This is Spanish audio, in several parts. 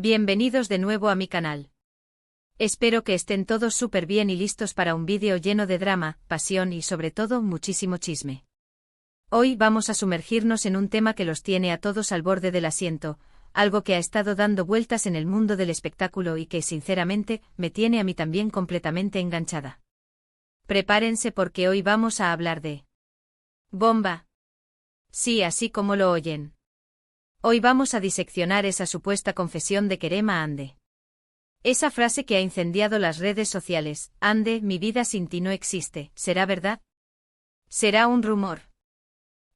Bienvenidos de nuevo a mi canal. Espero que estén todos súper bien y listos para un vídeo lleno de drama, pasión y sobre todo muchísimo chisme. Hoy vamos a sumergirnos en un tema que los tiene a todos al borde del asiento, algo que ha estado dando vueltas en el mundo del espectáculo y que sinceramente me tiene a mí también completamente enganchada. Prepárense porque hoy vamos a hablar de bomba. Sí, así como lo oyen. Hoy vamos a diseccionar esa supuesta confesión de Kerem a Hande. Esa frase que ha incendiado las redes sociales: Hande, mi vida sin ti no existe, ¿será verdad? ¿Será un rumor?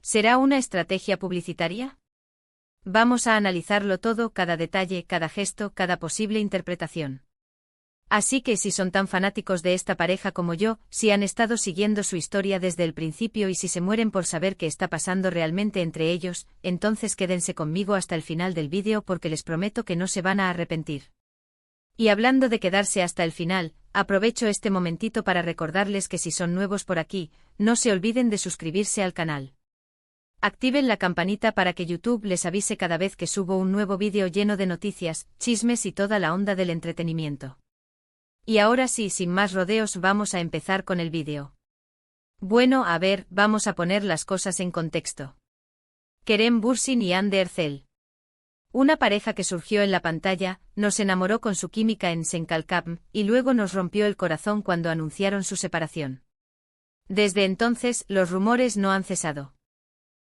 ¿Será una estrategia publicitaria? Vamos a analizarlo todo, cada detalle, cada gesto, cada posible interpretación. Así que si son tan fanáticos de esta pareja como yo, si han estado siguiendo su historia desde el principio y si se mueren por saber qué está pasando realmente entre ellos, entonces quédense conmigo hasta el final del vídeo porque les prometo que no se van a arrepentir. Y hablando de quedarse hasta el final, aprovecho este momentito para recordarles que si son nuevos por aquí, no se olviden de suscribirse al canal. Activen la campanita para que YouTube les avise cada vez que subo un nuevo vídeo lleno de noticias, chismes y toda la onda del entretenimiento. Y ahora sí, sin más rodeos, vamos a empezar con el vídeo. Bueno, a ver, vamos a poner las cosas en contexto. Kerem Bürsin y Hande Erçel. Una pareja que surgió en la pantalla, nos enamoró con su química en Sen Kalkam, y luego nos rompió el corazón cuando anunciaron su separación. Desde entonces, los rumores no han cesado.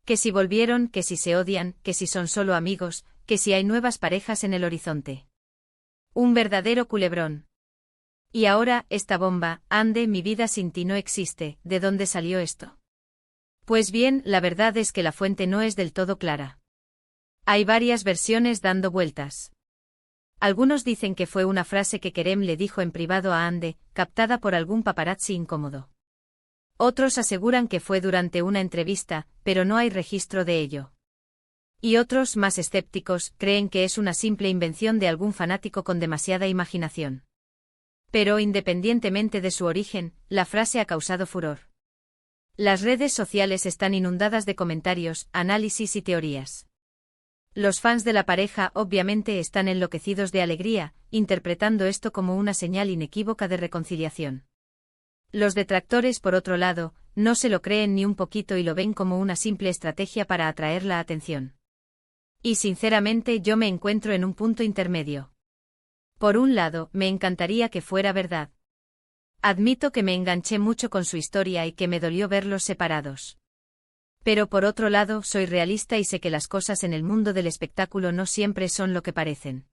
Que si volvieron, que si se odian, que si son solo amigos, que si hay nuevas parejas en el horizonte. Un verdadero culebrón. Y ahora, esta bomba: Hande, mi vida sin ti no existe, ¿de dónde salió esto? Pues bien, la verdad es que la fuente no es del todo clara. Hay varias versiones dando vueltas. Algunos dicen que fue una frase que Kerem le dijo en privado a Hande, captada por algún paparazzi incómodo. Otros aseguran que fue durante una entrevista, pero no hay registro de ello. Y otros, más escépticos, creen que es una simple invención de algún fanático con demasiada imaginación. Pero independientemente de su origen, la frase ha causado furor. Las redes sociales están inundadas de comentarios, análisis y teorías. Los fans de la pareja obviamente están enloquecidos de alegría, interpretando esto como una señal inequívoca de reconciliación. Los detractores, por otro lado, no se lo creen ni un poquito y lo ven como una simple estrategia para atraer la atención. Y sinceramente yo me encuentro en un punto intermedio. Por un lado, me encantaría que fuera verdad. Admito que me enganché mucho con su historia y que me dolió verlos separados. Pero por otro lado, soy realista y sé que las cosas en el mundo del espectáculo no siempre son lo que parecen.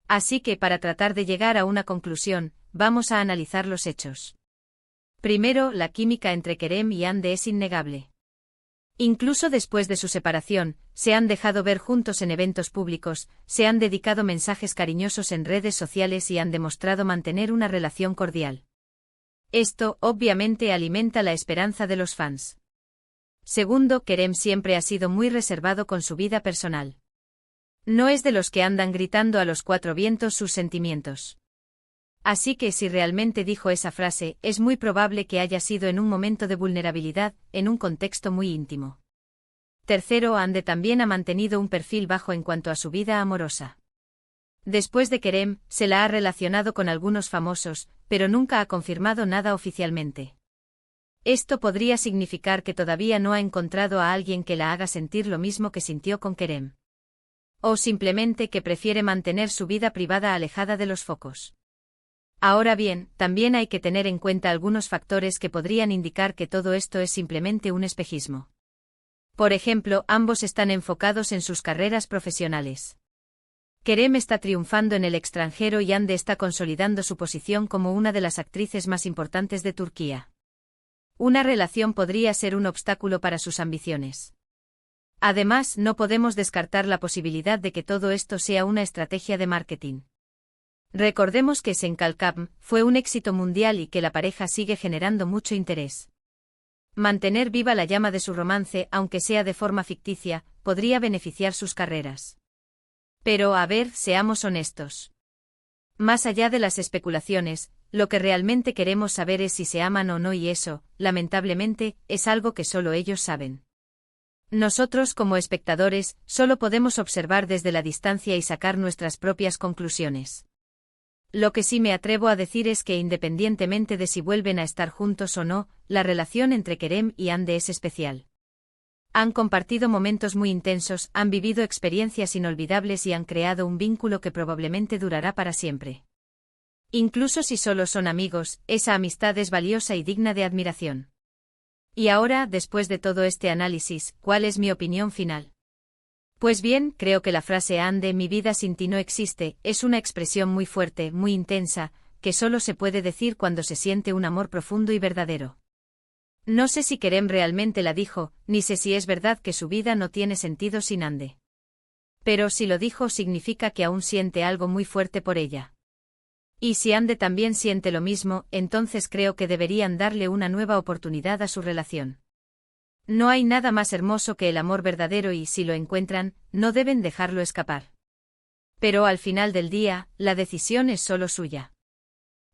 Así que para tratar de llegar a una conclusión, vamos a analizar los hechos. Primero, la química entre Kerem y Hande es innegable. Incluso después de su separación, se han dejado ver juntos en eventos públicos, se han dedicado mensajes cariñosos en redes sociales y han demostrado mantener una relación cordial. Esto, obviamente, alimenta la esperanza de los fans. Segundo, Kerem siempre ha sido muy reservado con su vida personal. No es de los que andan gritando a los cuatro vientos sus sentimientos. Así que si realmente dijo esa frase, es muy probable que haya sido en un momento de vulnerabilidad, en un contexto muy íntimo. Tercero, Hande también ha mantenido un perfil bajo en cuanto a su vida amorosa. Después de Kerem, se la ha relacionado con algunos famosos, pero nunca ha confirmado nada oficialmente. Esto podría significar que todavía no ha encontrado a alguien que la haga sentir lo mismo que sintió con Kerem. O simplemente que prefiere mantener su vida privada alejada de los focos. Ahora bien, también hay que tener en cuenta algunos factores que podrían indicar que todo esto es simplemente un espejismo. Por ejemplo, ambos están enfocados en sus carreras profesionales. Kerem está triunfando en el extranjero y Hande está consolidando su posición como una de las actrices más importantes de Turquía. Una relación podría ser un obstáculo para sus ambiciones. Además, no podemos descartar la posibilidad de que todo esto sea una estrategia de marketing. Recordemos que Sen Kalkam fue un éxito mundial y que la pareja sigue generando mucho interés. Mantener viva la llama de su romance, aunque sea de forma ficticia, podría beneficiar sus carreras. Pero a ver, seamos honestos. Más allá de las especulaciones, lo que realmente queremos saber es si se aman o no y eso, lamentablemente, es algo que solo ellos saben. Nosotros como espectadores, solo podemos observar desde la distancia y sacar nuestras propias conclusiones. Lo que sí me atrevo a decir es que independientemente de si vuelven a estar juntos o no, la relación entre Kerem y Hande es especial. Han compartido momentos muy intensos, han vivido experiencias inolvidables y han creado un vínculo que probablemente durará para siempre. Incluso si solo son amigos, esa amistad es valiosa y digna de admiración. Y ahora, después de todo este análisis, ¿cuál es mi opinión final? Pues bien, creo que la frase Hande, mi vida sin ti no existe, es una expresión muy fuerte, muy intensa, que solo se puede decir cuando se siente un amor profundo y verdadero. No sé si Kerem realmente la dijo, ni sé si es verdad que su vida no tiene sentido sin Hande. Pero si lo dijo significa que aún siente algo muy fuerte por ella. Y si Hande también siente lo mismo, entonces creo que deberían darle una nueva oportunidad a su relación. No hay nada más hermoso que el amor verdadero y si lo encuentran, no deben dejarlo escapar. Pero al final del día, la decisión es solo suya.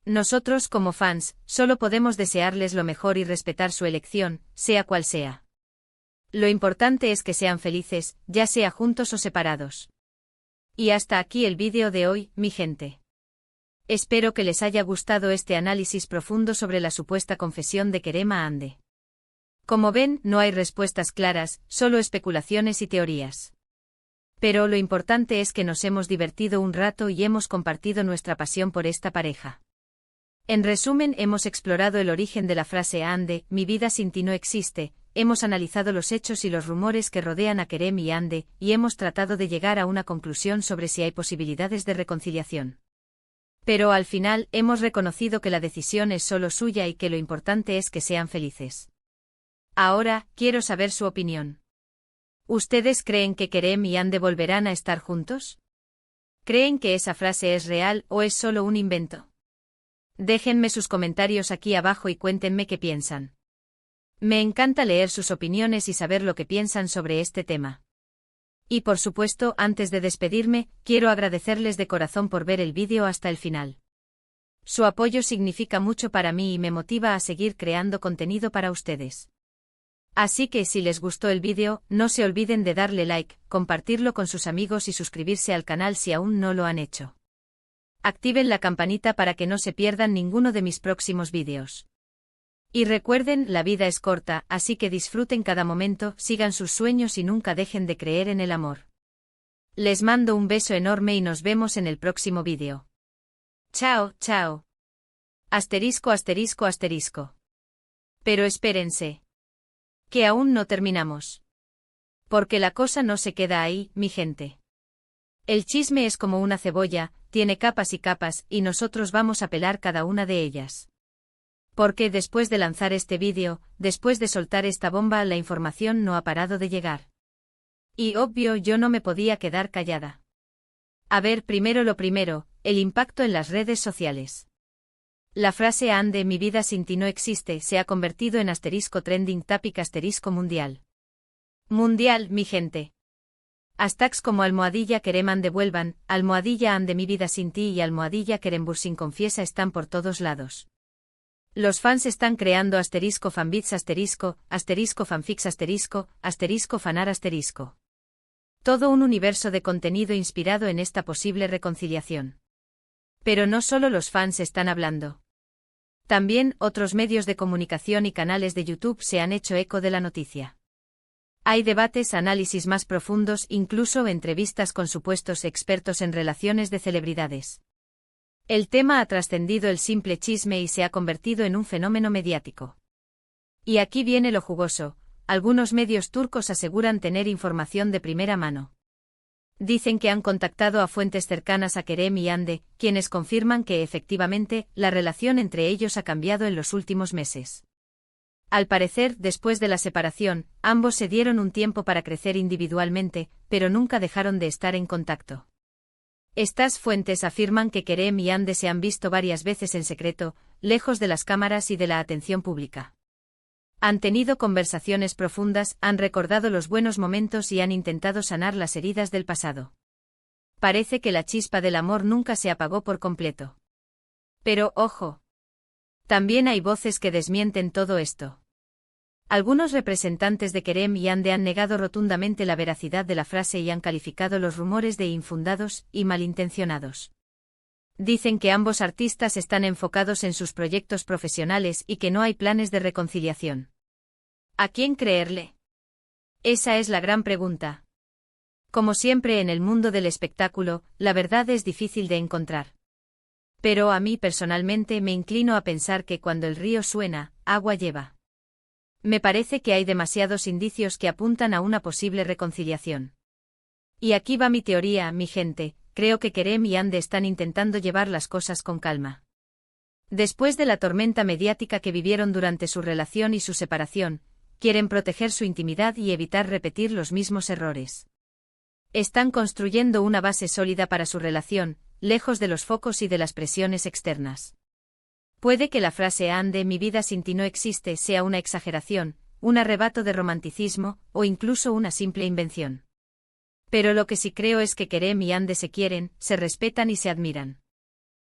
Nosotros como fans, solo podemos desearles lo mejor y respetar su elección, sea cual sea. Lo importante es que sean felices, ya sea juntos o separados. Y hasta aquí el vídeo de hoy, mi gente. Espero que les haya gustado este análisis profundo sobre la supuesta confesión de Kerem a Hande. Como ven, no hay respuestas claras, solo especulaciones y teorías. Pero lo importante es que nos hemos divertido un rato y hemos compartido nuestra pasión por esta pareja. En resumen, hemos explorado el origen de la frase Hande, mi vida sin ti no existe, hemos analizado los hechos y los rumores que rodean a Kerem y Hande, y hemos tratado de llegar a una conclusión sobre si hay posibilidades de reconciliación. Pero al final, hemos reconocido que la decisión es solo suya y que lo importante es que sean felices. Ahora, quiero saber su opinión. ¿Ustedes creen que Kerem y Hande volverán a estar juntos? ¿Creen que esa frase es real o es solo un invento? Déjenme sus comentarios aquí abajo y cuéntenme qué piensan. Me encanta leer sus opiniones y saber lo que piensan sobre este tema. Y por supuesto, antes de despedirme, quiero agradecerles de corazón por ver el vídeo hasta el final. Su apoyo significa mucho para mí y me motiva a seguir creando contenido para ustedes. Así que si les gustó el vídeo, no se olviden de darle like, compartirlo con sus amigos y suscribirse al canal si aún no lo han hecho. Activen la campanita para que no se pierdan ninguno de mis próximos vídeos. Y recuerden, la vida es corta, así que disfruten cada momento, sigan sus sueños y nunca dejen de creer en el amor. Les mando un beso enorme y nos vemos en el próximo vídeo. Chao, chao. Asterisco, asterisco, asterisco. Pero espérense. Que aún no terminamos. Porque la cosa no se queda ahí, mi gente. El chisme es como una cebolla, tiene capas y capas, y nosotros vamos a pelar cada una de ellas. Porque después de lanzar este vídeo, después de soltar esta bomba, la información no ha parado de llegar. Y obvio yo no me podía quedar callada. A ver, primero lo primero, el impacto en las redes sociales. La frase Hande, mi vida sin ti no existe, se ha convertido en asterisco trending topic asterisco mundial. Mundial, mi gente. Hashtags como almohadilla Kerem Hande vuelvan, almohadilla Hande mi vida sin ti y almohadilla Kerem Bürsin confiesa están por todos lados. Los fans están creando asterisco fanbits asterisco fanfics asterisco fanar asterisco. Todo un universo de contenido inspirado en esta posible reconciliación. Pero no solo los fans están hablando. También otros medios de comunicación y canales de YouTube se han hecho eco de la noticia. Hay debates, análisis más profundos, incluso entrevistas con supuestos expertos en relaciones de celebridades. El tema ha trascendido el simple chisme y se ha convertido en un fenómeno mediático. Y aquí viene lo jugoso, algunos medios turcos aseguran tener información de primera mano. Dicen que han contactado a fuentes cercanas a Kerem y Hande, quienes confirman que efectivamente, la relación entre ellos ha cambiado en los últimos meses. Al parecer, después de la separación, ambos se dieron un tiempo para crecer individualmente, pero nunca dejaron de estar en contacto. Estas fuentes afirman que Kerem y Hande se han visto varias veces en secreto, lejos de las cámaras y de la atención pública. Han tenido conversaciones profundas, han recordado los buenos momentos y han intentado sanar las heridas del pasado. Parece que la chispa del amor nunca se apagó por completo. Pero, ojo. También hay voces que desmienten todo esto. Algunos representantes de Kerem y Ande han negado rotundamente la veracidad de la frase y han calificado los rumores de infundados y malintencionados. Dicen que ambos artistas están enfocados en sus proyectos profesionales y que no hay planes de reconciliación. ¿A quién creerle? Esa es la gran pregunta. Como siempre en el mundo del espectáculo, la verdad es difícil de encontrar. Pero a mí personalmente me inclino a pensar que cuando el río suena, agua lleva. Me parece que hay demasiados indicios que apuntan a una posible reconciliación. Y aquí va mi teoría, mi gente, creo que Kerem y Ande están intentando llevar las cosas con calma. Después de la tormenta mediática que vivieron durante su relación y su separación, quieren proteger su intimidad y evitar repetir los mismos errores. Están construyendo una base sólida para su relación, lejos de los focos y de las presiones externas. Puede que la frase Ande, mi vida sin ti no existe, sea una exageración, un arrebato de romanticismo, o incluso una simple invención. Pero lo que sí creo es que Kerem y Ande se quieren, se respetan y se admiran.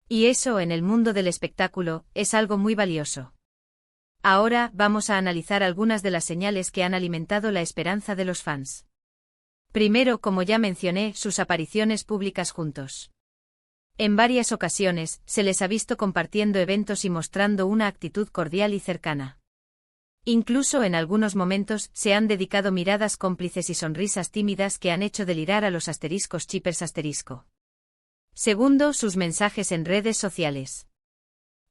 Y eso en el mundo del espectáculo es algo muy valioso. Ahora vamos a analizar algunas de las señales que han alimentado la esperanza de los fans. Primero, como ya mencioné, sus apariciones públicas juntos. En varias ocasiones, se les ha visto compartiendo eventos y mostrando una actitud cordial y cercana. Incluso en algunos momentos se han dedicado miradas cómplices y sonrisas tímidas que han hecho delirar a los *chippers*. Segundo, sus mensajes en redes sociales.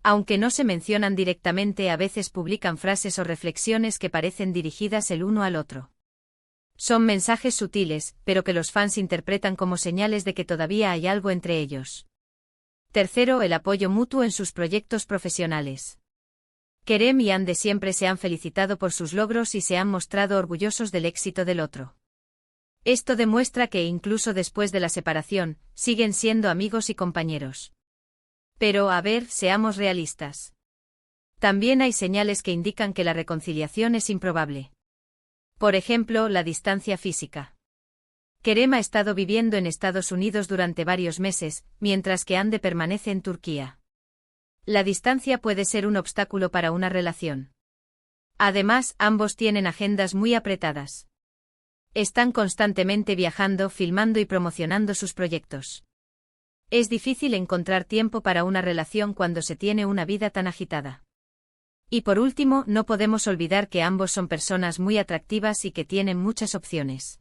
Aunque no se mencionan directamente, a veces publican frases o reflexiones que parecen dirigidas el uno al otro. Son mensajes sutiles, pero que los fans interpretan como señales de que todavía hay algo entre ellos. Tercero, el apoyo mutuo en sus proyectos profesionales. Kerem y Ande siempre se han felicitado por sus logros y se han mostrado orgullosos del éxito del otro. Esto demuestra que incluso después de la separación, siguen siendo amigos y compañeros. Pero a ver, seamos realistas. También hay señales que indican que la reconciliación es improbable. Por ejemplo, la distancia física. Kerem ha estado viviendo en Estados Unidos durante varios meses, mientras que Ande permanece en Turquía. La distancia puede ser un obstáculo para una relación. Además, ambos tienen agendas muy apretadas. Están constantemente viajando, filmando y promocionando sus proyectos. Es difícil encontrar tiempo para una relación cuando se tiene una vida tan agitada. Y por último, no podemos olvidar que ambos son personas muy atractivas y que tienen muchas opciones.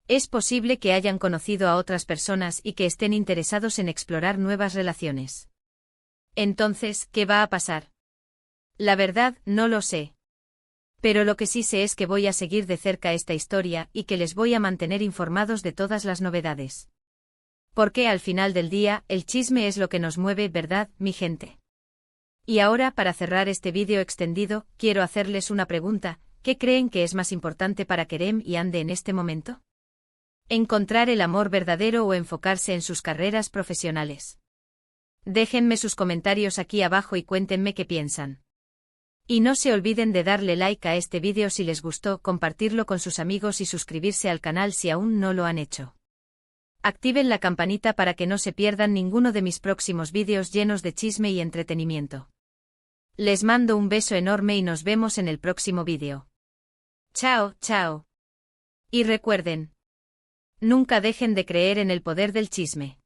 Es posible que hayan conocido a otras personas y que estén interesados en explorar nuevas relaciones. Entonces, ¿qué va a pasar? La verdad, no lo sé. Pero lo que sí sé es que voy a seguir de cerca esta historia y que les voy a mantener informados de todas las novedades. Porque al final del día, el chisme es lo que nos mueve, ¿verdad, mi gente? Y ahora, para cerrar este vídeo extendido, quiero hacerles una pregunta: ¿qué creen que es más importante para Kerem y Ande en este momento? ¿Encontrar el amor verdadero o enfocarse en sus carreras profesionales? Déjenme sus comentarios aquí abajo y cuéntenme qué piensan. Y no se olviden de darle like a este vídeo si les gustó, compartirlo con sus amigos y suscribirse al canal si aún no lo han hecho. Activen la campanita para que no se pierdan ninguno de mis próximos vídeos llenos de chisme y entretenimiento. Les mando un beso enorme y nos vemos en el próximo vídeo. Chao, chao. Y recuerden, nunca dejen de creer en el poder del chisme.